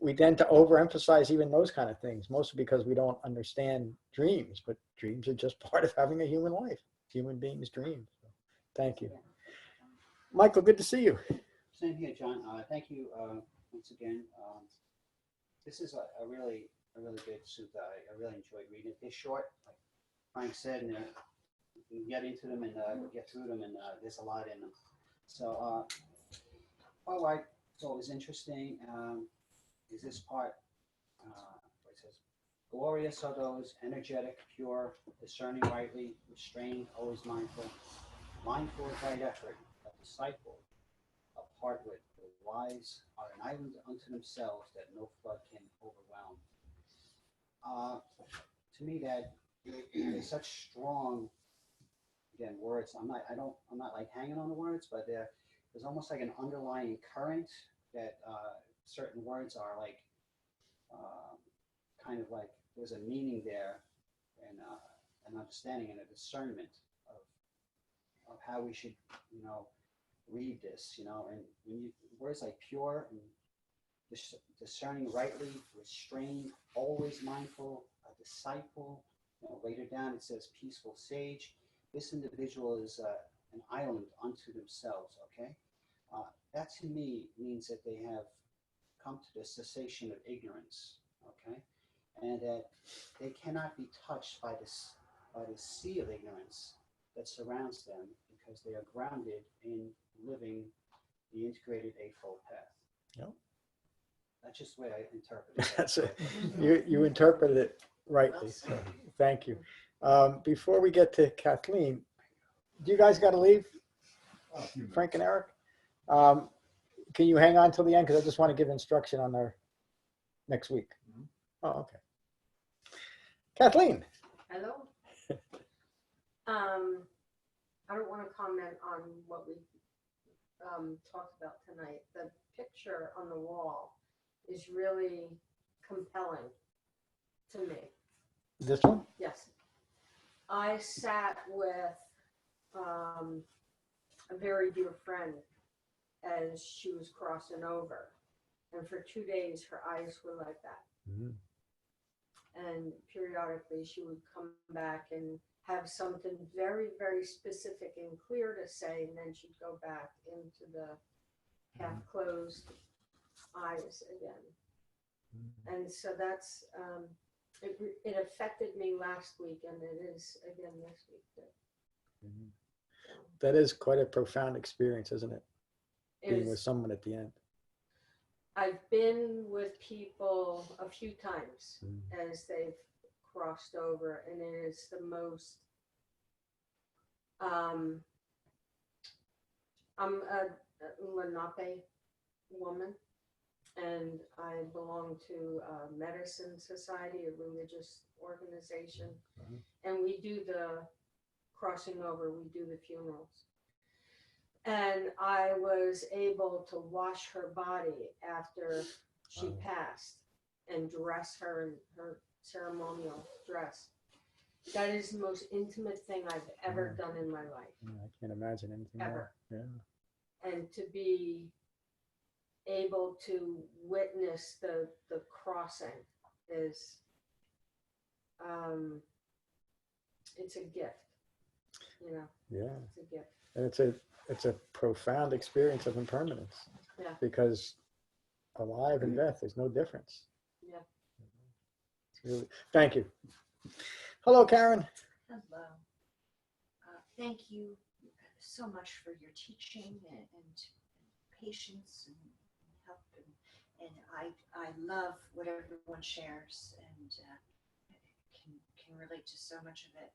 overemphasize even those kind of things, mostly because we don't understand dreams, but dreams are just part of having a human life. Human beings dream. So, thank you. Michael, good to see you. Same here, John. Thank you once again. This is a really good sutta. I really enjoyed reading it. They're short, like Frank said, and you can get into them and get through them, and there's a lot in them. So, I thought was interesting is this part where it says, "Glorious are those energetic, pure, discerning rightly, restrained, always mindful, mindful of right effort, a disciple, apart with the wise are an island unto themselves that no flood can overwhelm." To me, that is such strong, again, words. I'm not like hanging on the words, but there's almost like an underlying current that certain words are like, kind of like there's a meaning there, and an understanding and a discernment of how we should, read this, and when words like pure and discerning rightly, restrained, always mindful, a disciple. Later down it says peaceful sage. This individual is an island unto themselves. Okay, that to me means that they have come to the cessation of ignorance. Okay, and that they cannot be touched by this sea of ignorance that surrounds them, because they are grounded in living the integrated Eightfold Path. Yep. That's just the way I interpret it. That's it. You interpreted it rightly. So thank you. Before we get to Kathleen, do you guys got to leave? Frank and Eric? Can you hang on till the end? Because I just want to give instruction on our next week. Oh, okay. Kathleen. Hello. I don't want to comment on what we talked about tonight. The picture on the wall is really compelling to me. This one? Yes. I sat with a very dear friend as she was crossing over. And for 2 days, her eyes were like that. Mm-hmm. And periodically she would come back and have something very, very specific and clear to say, and then she'd go back into the half-closed eyes again. And so that's, it affected me last week, and it is again this week too. That is quite a profound experience, isn't it? It Being is. with someone at the end. I've been with people a few times as they've crossed over, and it is the most, I'm a Lenape woman, and I belong to a medicine society, a religious organization, and we do the crossing over, we do the funerals. And I was able to wash her body after she passed and dress her in her ceremonial dress. That is the most intimate thing I've ever done in my life. I can't imagine anything Ever. more. Yeah. And to be able to witness the crossing is, it's a gift, you know. Yeah. It's a gift. And it's a profound experience of impermanence. Yeah. Because alive and death, there's no difference. Yeah. It's really, thank you. Hello, Karen. Hello. Thank you so much for your teaching and patience and help. And I love what everyone shares and can relate to so much of it.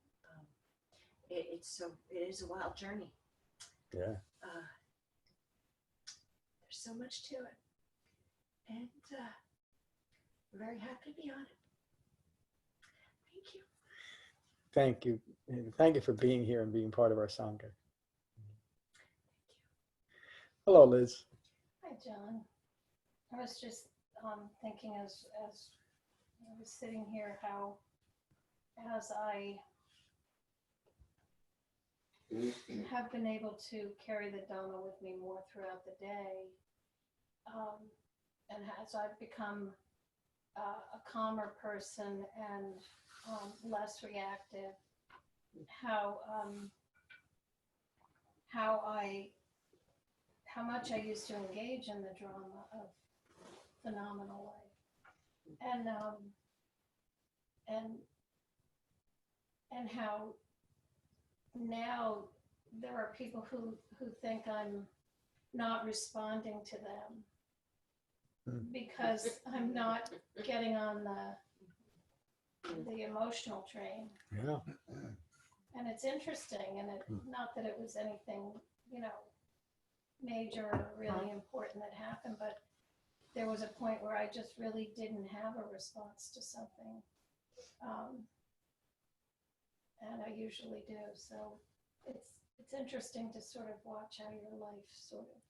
It is a wild journey. Yeah. There's so much to it. And we're very happy to be on it. Thank you. Thank you. And thank you for being here and being part of our Sangha. Hello, Liz. Hi, John. I was just thinking as I was sitting here how as I have been able to carry the Dhamma with me more throughout the day, and as I've become a calmer person and less reactive, how much I used to engage in the drama of phenomenal life, and how now there are people who think I'm not responding to them because I'm not getting on the emotional train. Yeah. And it's interesting, and not that it was anything, major or really important that happened, but there was a point where I just really didn't have a response to something. And I usually do. So it's interesting to sort of watch how your life sort of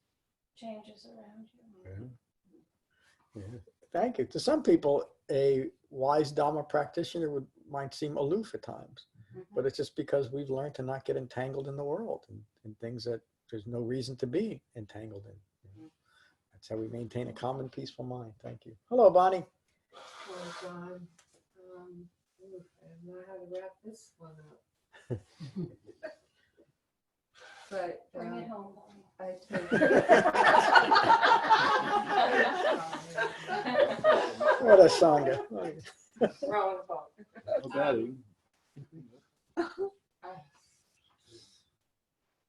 changes around you. Yeah. Yeah. Thank you. To some people, a wise Dhamma practitioner might seem aloof at times, but it's just because we've learned to not get entangled in the world and things that there's no reason to be entangled in. That's how we maintain a calm and peaceful mind. Thank you. Hello, Bonnie. Well, John, I don't know how to wrap this one up. But Bring it home, I What a Sangha. Wrong phone.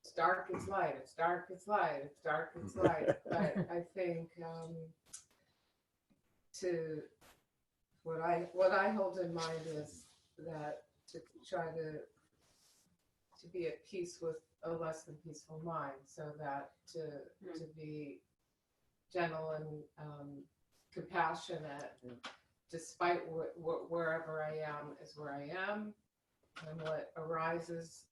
It's dark, it's light, it's dark, it's light, it's dark, it's light. But I think what I hold in mind is that to try to be at peace with a less than peaceful mind, so that to be gentle and compassionate, despite wherever I am is where I am, and what arises,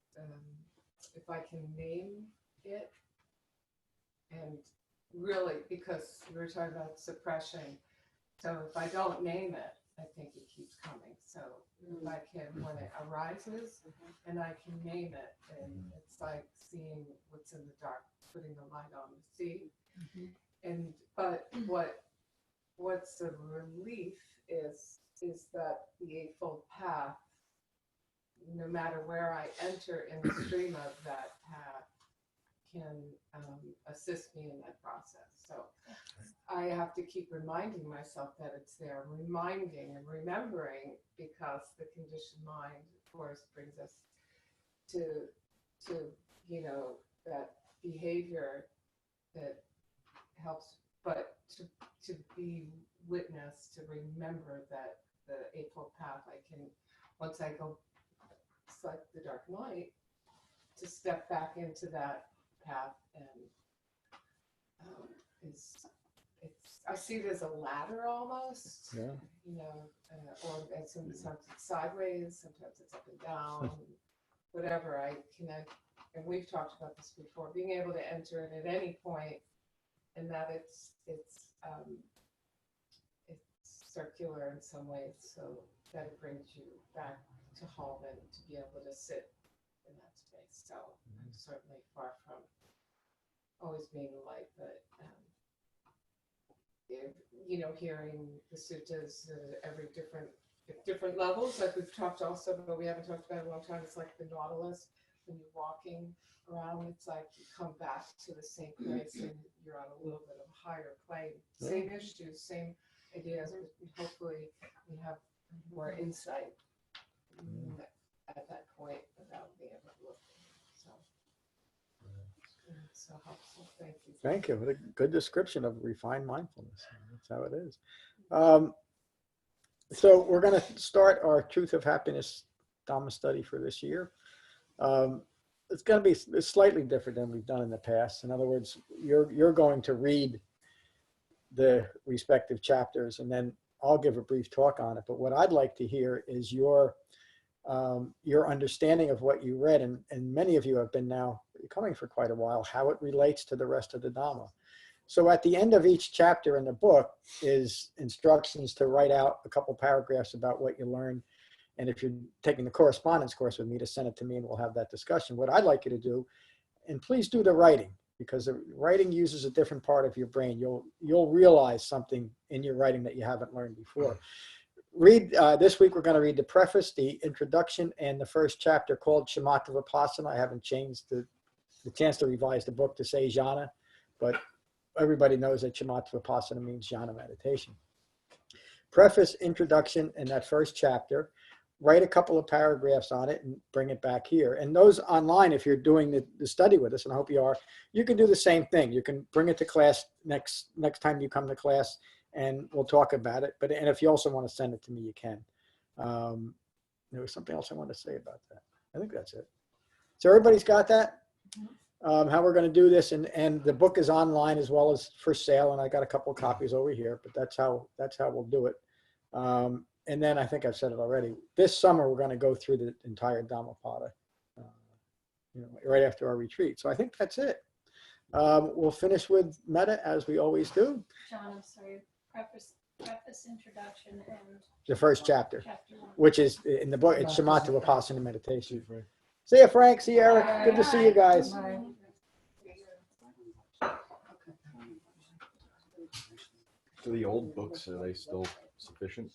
if I can name it, and really, because we were talking about suppression, so if I don't name it, I think it keeps coming. So if I can, when it arises, and I can name it, and it's like seeing what's in the dark, putting the light on the sea. And but what's a relief is that the Eightfold Path, no matter where I enter in the stream of that path, can assist me in that process. So I have to keep reminding myself that it's there, reminding and remembering, because the conditioned mind, of course, brings us to that behavior that helps, but to be witness, to remember that the Eightfold Path, I can, once I go, it's like the dark night, to step back into that path, and I see it as a ladder almost. Yeah. You know, and sometimes it's sideways, sometimes it's up and down, whatever. I connect, and we've talked about this before. Being able to enter it at any point, and that it's circular in some ways, so that it brings you back to home and to be able to sit in that space. So I'm certainly far from always being the light, but you know, hearing the suttas at every different levels, like we've talked also, but we haven't talked about it in a long time. It's like the Nautilus. When you're walking around, it's like you come back to the same place and you're on a little bit of a higher plane. Same issues, same ideas, but hopefully we have more insight at that point without being able to look. So it's so helpful. Thank you. Thank you. What a good description of refined mindfulness. That's how it is. So we're going to start our Truth of Happiness Dhamma study for this year. It's going to be slightly different than we've done in the past. In other words, you're going to read the respective chapters, and then I'll give a brief talk on it. But what I'd like to hear is your understanding of what you read, and many of you have been now coming for quite a while, how it relates to the rest of the Dhamma. So at the end of each chapter in the book is instructions to write out a couple paragraphs about what you learned. And if you're taking the correspondence course with me, to send it to me and we'll have that discussion. What I'd like you to do, and please do the writing, because the writing uses a different part of your brain. You'll realize something in your writing that you haven't learned before. Read, this week we're going to read the preface, the introduction, and the first chapter called Shamatha-Vipassana. I haven't changed the chance to revise the book to say Jhana, but everybody knows that Shamatha-Vipassana means Jhana meditation. Preface, introduction, and that first chapter. Write a couple of paragraphs on it and bring it back here. And those online, if you're doing the study with us, and I hope you are, you can do the same thing. You can bring it to class next time you come to class, and we'll talk about it. And if you also want to send it to me, you can. There was something else I wanted to say about that. I think that's it. So everybody's got that? How we're going to do this, and the book is online as well as for sale, and I got a couple of copies over here, but that's how we'll do it. And then I think I've said it already. This summer we're going to go through the entire Dhammapada, right after our retreat. So I think that's it. We'll finish with metta as we always do. John, I'm sorry. Preface, introduction, and The first chapter, chapter 1. which is in the book. It's Shamatha-Vipassana meditation. See you, Frank. See you, Eric. Good to see you guys. So the old books, are they still sufficient?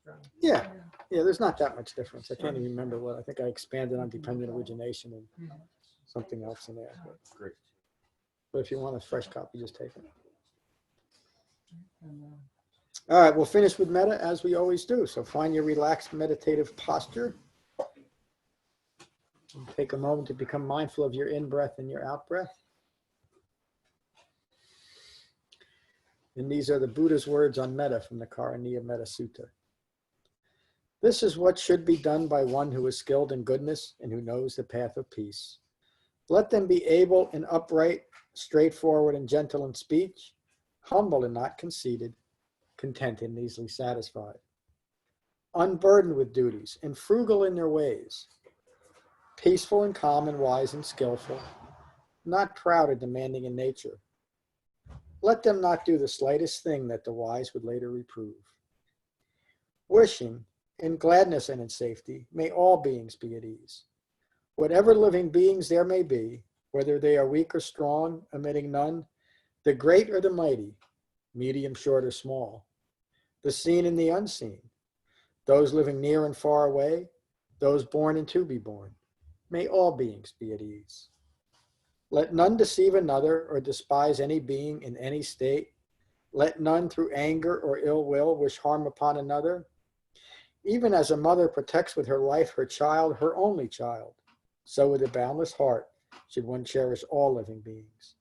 Or? Yeah. There's not that much difference. I can't even remember what. I think I expanded on dependent origination and something else in there. Great. But if you want a fresh copy, just take it. All right, we'll finish with metta as we always do. So find your relaxed meditative posture. And take a moment to become mindful of your in-breath and your out-breath. And these are the Buddha's words on metta from the Karaniya Metta Sutta. This is what should be done by one who is skilled in goodness and who knows the path of peace. Let them be able and upright, straightforward and gentle in speech, humble and not conceited, content and easily satisfied, unburdened with duties and frugal in their ways, peaceful and calm and wise and skillful, not proud or demanding in nature. Let them not do the slightest thing that the wise would later reprove. Wishing, in gladness and in safety, may all beings be at ease. Whatever living beings there may be, whether they are weak or strong, omitting none, the great or the mighty, medium, short, or small, the seen and the unseen, those living near and far away, those born and to be born, may all beings be at ease. Let none deceive another or despise any being in any state. Let none through anger or ill will wish harm upon another. Even as a mother protects with her life her child, her only child, so with a boundless heart should one cherish all living beings.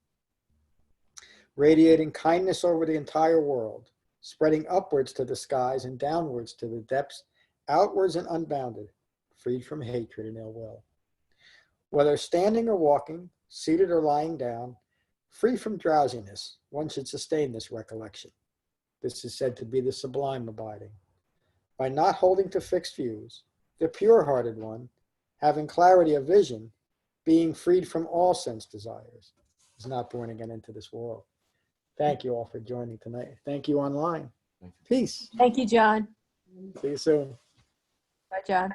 Radiating kindness over the entire world, spreading upwards to the skies and downwards to the depths, outwards and unbounded, freed from hatred and ill will. Whether standing or walking, seated or lying down, free from drowsiness, one should sustain this recollection. This is said to be the sublime abiding. By not holding to fixed views, the pure-hearted one, having clarity of vision, being freed from all sense desires, is not born again into this world. Thank you all for joining tonight. Thank you online. Peace. Thank you, John. See you soon. Bye, John.